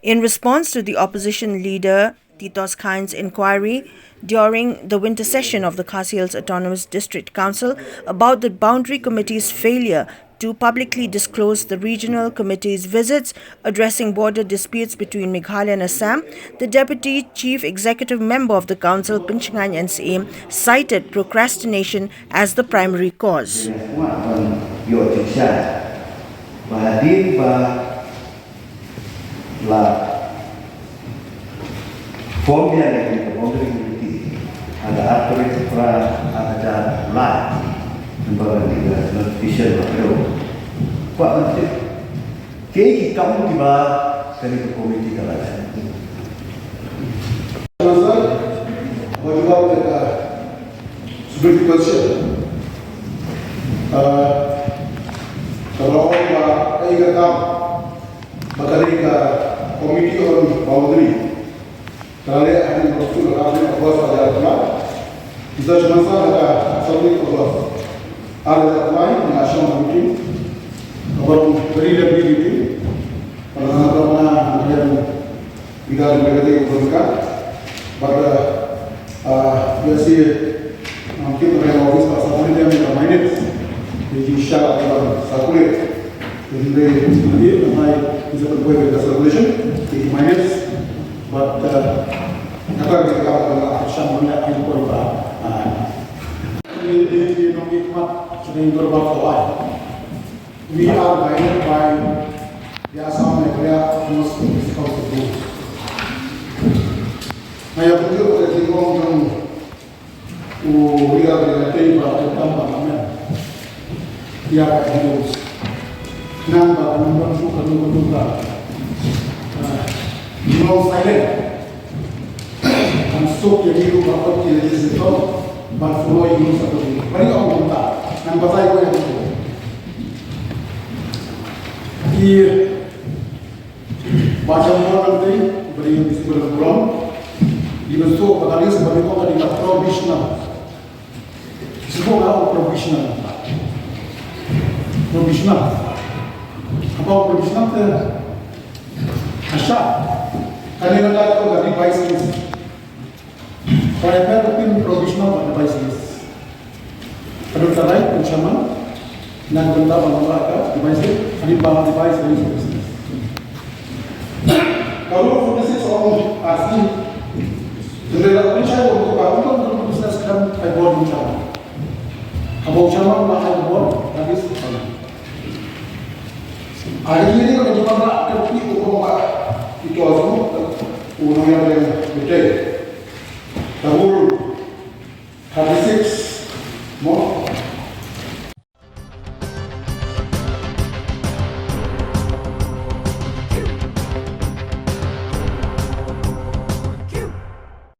In response to the opposition leader Titos Khan's inquiry during the winter session of the Khasi Hills Autonomous District Council about the Boundary Committee's failure to publicly disclose the regional committee's visits addressing border disputes between Meghalaya and Assam, the Deputy Chief Executive Member of the Council, Pynshngain N Syiem, cited procrastination as the primary cause. Formia lagi ke boundary committee ada atrek pra ada live membawa tiga notification baru. Pak Menteri, kini kamu tiba dari komiti kalangan. Masalah, juga mereka seperti konsep. Kalau orang ini kata, makanya ke komiti on boundary. Kalau ada prosedur ada bos ada apa? Kita cuma ada seperti apa? Ada apa? National meeting, kalau very level meeting, kalau ada mana yang tidak berada mereka, pada biasa mungkin orang office pasal dia minta minutes, jadi syarat dalam circulate, jadi dia namai bisa berbuat dengan circulation, jadi minutes. But apa kita kalau action mana yang berubah, ini hikmat sudah berubah kawan. We are guided by the Assam Meghalaya and Assam rules. Saya betul pada tinggal yang uria berlatih pada tambang dia harus nampak membantu keluarga. No silent. And so jadi rumah apa dia jadi itu, but follow ini satu ini. Beri orang minta, nampak saya boleh itu. Dia macam orang ini beri disebut belum. Dia so padahal sebagai orang yang profesional. Semua orang profesional. Profesional. Apa profesional tu? Asal. Kalian ada tu dari devices. Saya pun profesional devices. Kalau saya pencaman, nak benda bangsa devices, ini bahan device dari business. Kalau fokus orang asli, jadi pencari untuk bangun business kan iPhone pencaman. Kalau pencaman lah iPhone, habis apa? Hari ini kalau cuma nak kerja untuk itu asal unang yang betul. Tahun 36